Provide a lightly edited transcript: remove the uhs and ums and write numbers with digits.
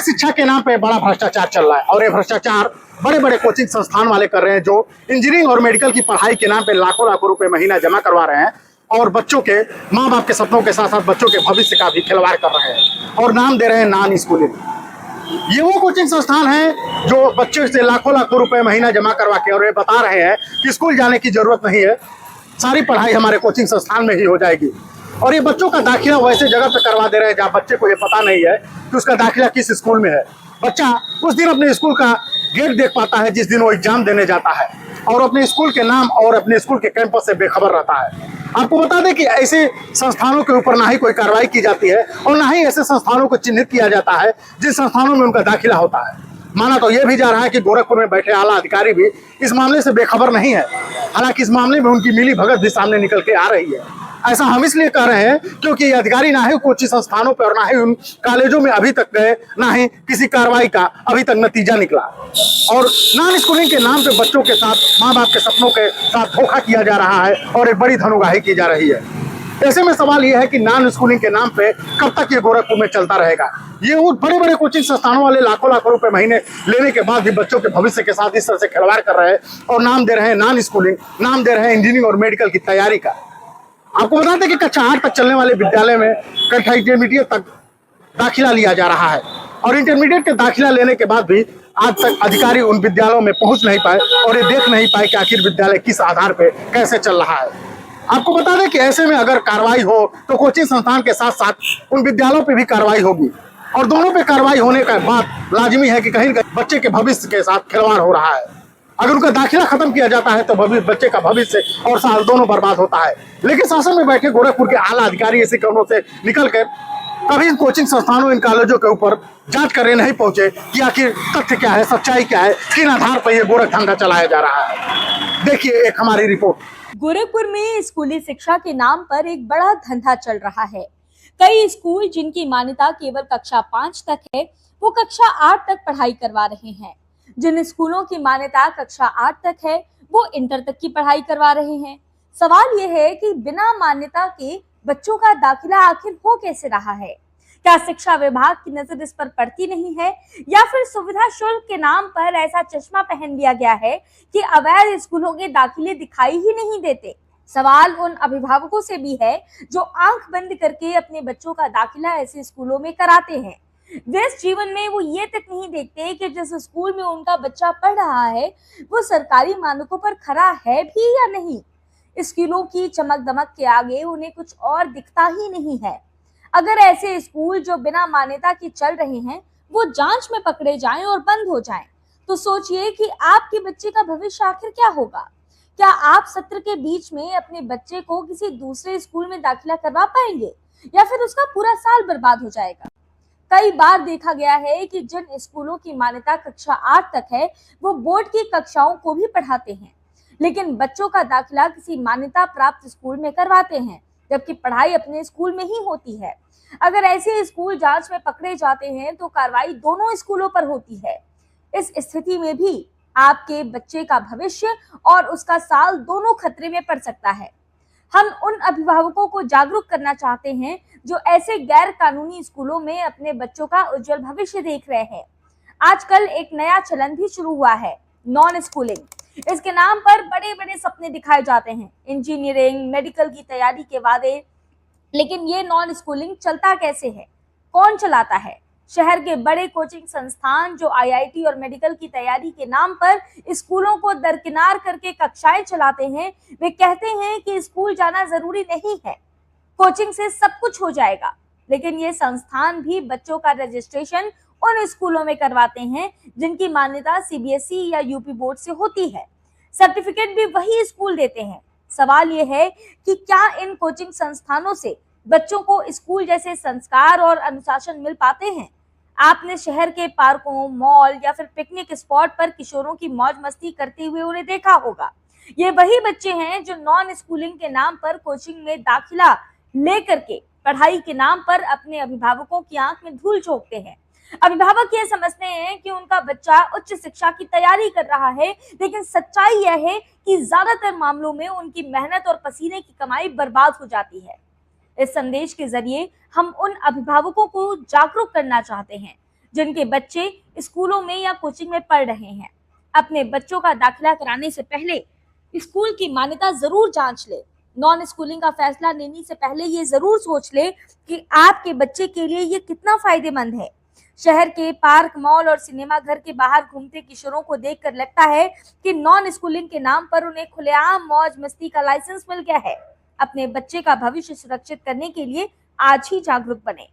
शिक्षा के नाम पे बड़ा भ्रष्टाचार चल रहा है और ये भ्रष्टाचार बड़े बड़े कोचिंग संस्थान वाले कर रहे हैं, जो इंजीनियरिंग और मेडिकल की पढ़ाई के नाम पे लाखों लाखों रुपए महीना जमा करवा रहे हैं और बच्चों के माँ बाप के सपनों के साथ साथ बच्चों के भविष्य का भी खिलवाड़ कर रहे हैं और नाम दे रहे हैं नॉन स्कूलिंग। ये वो कोचिंग संस्थान है जो बच्चों से लाखों लाखों रुपए महीना जमा करवा के और ये बता रहे हैं कि स्कूल जाने की जरूरत नहीं है, सारी पढ़ाई हमारे कोचिंग संस्थान में ही हो जाएगी। और ये बच्चों का दाखिला वैसे जगह पे करवा दे रहे हैं जहाँ बच्चे को ये पता नहीं है कि उसका दाखिला किस स्कूल में है। बच्चा उस दिन अपने स्कूल का गेट देख पाता है जिस दिन वो एग्जाम देने जाता है और अपने स्कूल के नाम और अपने स्कूल के कैंपस से बेखबर रहता है। आपको बता दें कि ऐसे संस्थानों के ऊपर ना ही कोई कार्रवाई की जाती है और ना ही ऐसे संस्थानों को चिन्हित किया जाता है जिन संस्थानों में उनका दाखिला होता है। माना तो यह भी जा रहा है कि गोरखपुर में बैठे आला अधिकारी भी इस मामले से बेखबर नहीं है, हालांकि इस मामले में उनकी मिली भगत भी सामने निकल के आ रही है। ऐसा हम इसलिए कह रहे हैं क्योंकि ये अधिकारी ना ही कोचिंग संस्थानों पर और ना ही उन कॉलेजों में अभी तक गए, ना ही किसी कार्रवाई का अभी तक नतीजा निकला और नॉन स्कूलिंग के नाम पे बच्चों के साथ माँ बाप के सपनों के साथ धोखा किया जा रहा है और एक बड़ी धनुगाही की जा रही है। ऐसे में सवाल यह है कि नॉन स्कूलिंग के नाम पे कब तक ये गोरखपुर में चलता रहेगा। ये वो बड़े बड़े कोचिंग संस्थानों वाले लाखों लाखों रुपए महीने लेने के बाद भी बच्चों के भविष्य के साथ इस तरह से खिलवाड़ कर रहे हैं और नाम दे रहे हैं नॉन स्कूलिंग, नाम दे रहे हैं इंजीनियरिंग और मेडिकल की तैयारी का। आपको बता दें कि कक्षा 8 तक चलने वाले विद्यालय में कक्षा इंटरमीडिएट तक दाखिला लिया जा रहा है और इंटरमीडिएट के दाखिला लेने के बाद भी आज तक अधिकारी उन विद्यालयों में पहुंच नहीं पाए और ये देख नहीं पाए कि आखिर विद्यालय किस आधार पर कैसे चल रहा है। आपको बता दें कि ऐसे में अगर कार्रवाई हो तो कोचिंग संस्थान के साथ साथ उन विद्यालयों पे भी कार्रवाई होगी और दोनों पे कार्रवाई होने का बात लाजिमी है कि कहीं न कहीं बच्चे के भविष्य के साथ खिलवाड़ हो रहा है। अगर उनका दाखिला खत्म किया जाता है तो बच्चे का भविष्य और साल दोनों बर्बाद होता है। लेकिन शासन में बैठे गोरखपुर के आला अधिकारी ऐसे कारणों से निकल कर कभी इन कोचिंग संस्थानों, इन कॉलेजों के ऊपर जांच करने नहीं पहुंचे कि आखिर तथ्य क्या है, सच्चाई क्या है, किन आधार पर यह गोरख धंधा चलाया जा रहा है। देखिए एक हमारी रिपोर्ट। गोरखपुर में स्कूली शिक्षा के नाम पर एक बड़ा धंधा चल रहा है। कई स्कूल जिनकी मान्यता केवल कक्षा 5 तक है, वो कक्षा 8 तक पढ़ाई करवा रहे हैं। जिन स्कूलों की मान्यता कक्षा 8 तक है, वो इंटर तक की पढ़ाई करवा रहे हैं। सवाल ये है कि बिना मान्यता के बच्चों का दाखिला आखिर हो कैसे रहा है? क्या शिक्षा विभाग की नजर इस पर पड़ती नहीं है या फिर सुविधा शुल्क के नाम पर ऐसा चश्मा पहन लिया गया है कि अवैध स्कूलों के दाखिले दिखाई ही नहीं देते? सवाल उन अभिभावकों से भी है जो आंख बंद करके अपने बच्चों का दाखिला ऐसे स्कूलों में कराते हैं। व्यस्त जीवन में वो ये तक नहीं देखते कि जिस स्कूल में उनका बच्चा पढ़ रहा है वो सरकारी मानकों पर खरा है भी या नहीं। स्कूलों की चमक दमक के आगे उन्हें कुछ और दिखता ही नहीं है। अगर ऐसे स्कूल जो बिना मान्यता के चल रहे हैं वो जांच में पकड़े जाएं और बंद हो जाएं, तो सोचिए कि आपके बच्चे का भविष्य आखिर क्या होगा। क्या आप सत्र के बीच में अपने बच्चे को किसी दूसरे स्कूल में दाखिला करवा पाएंगे या फिर उसका पूरा साल बर्बाद हो जाएगा? कई बार देखा गया है कि जिन स्कूलों की मान्यता कक्षा 8 तक है वो बोर्ड की कक्षाओं को भी पढ़ाते हैं, लेकिन बच्चों का दाखिला किसी मान्यता प्राप्त स्कूल में करवाते हैं, जबकि पढ़ाई अपने स्कूल में ही होती है। अगर ऐसे स्कूल जांच में पकड़े जाते हैं तो कार्रवाई दोनों स्कूलों पर होती है। इस स्थिति में भी आपके बच्चे का भविष्य और उसका साल दोनों खतरे में पड़ सकता है। हम उन अभिभावकों को जागरूक करना चाहते हैं जो ऐसे गैर कानूनी स्कूलों में अपने बच्चों का उज्जवल भविष्य देख रहे हैं। आजकल एक नया चलन भी शुरू हुआ है, नॉन स्कूलिंग। इसके नाम पर बड़े बड़े सपने दिखाए जाते हैं, इंजीनियरिंग, मेडिकल की तैयारी के वादे। लेकिन ये नॉन स्कूलिंग चलता कैसे है, कौन चलाता है? शहर के बड़े कोचिंग संस्थान जो आईआईटी और मेडिकल की तैयारी के नाम पर स्कूलों को दरकिनार करके कक्षाएं चलाते हैं, वे कहते हैं कि स्कूल जाना जरूरी नहीं है, कोचिंग से सब कुछ हो जाएगा। लेकिन ये संस्थान भी बच्चों का रजिस्ट्रेशन उन स्कूलों में करवाते हैं जिनकी मान्यता सीबीएसई या यूपी बोर्ड से होती है। सर्टिफिकेट भी वही स्कूल देते हैं। सवाल ये है कि क्या इन कोचिंग संस्थानों से बच्चों को स्कूल जैसे संस्कार और अनुशासन मिल पाते हैं? आपने शहर के पार्कों, मॉल या फिर पिकनिक स्पॉट पर किशोरों की मौज मस्ती करते हुए उन्हें देखा होगा। ये वही बच्चे हैं जो नॉन स्कूलिंग के नाम पर कोचिंग में दाखिला लेकर के पढ़ाई के नाम पर अपने अभिभावकों की आंख में धूल झोंकते हैं। अभिभावक ये समझते हैं कि उनका बच्चा उच्च शिक्षा की तैयारी कर रहा है, लेकिन सच्चाई यह है कि ज्यादातर मामलों में उनकी मेहनत और पसीने की कमाई बर्बाद हो जाती है। इस संदेश के जरिए हम उन अभिभावकों को जागरूक करना चाहते हैं जिनके बच्चे स्कूलों में या कोचिंग में पढ़ रहे हैं। अपने बच्चों का दाखिला कराने से पहले स्कूल की मान्यता जरूर जांच ले। नॉन स्कूलिंग का फैसला लेने से पहले ये जरूर सोच ले कि आपके बच्चे के लिए ये कितना फायदेमंद है। शहर के पार्क, मॉल और सिनेमा घर के बाहर घूमते किशोरों को देखकर लगता है कि नॉन स्कूलिंग के नाम पर उन्हें खुलेआम मौज मस्ती का लाइसेंस मिल गया है। अपने बच्चे का भविष्य सुरक्षित करने के लिए आज ही जागरूक बने।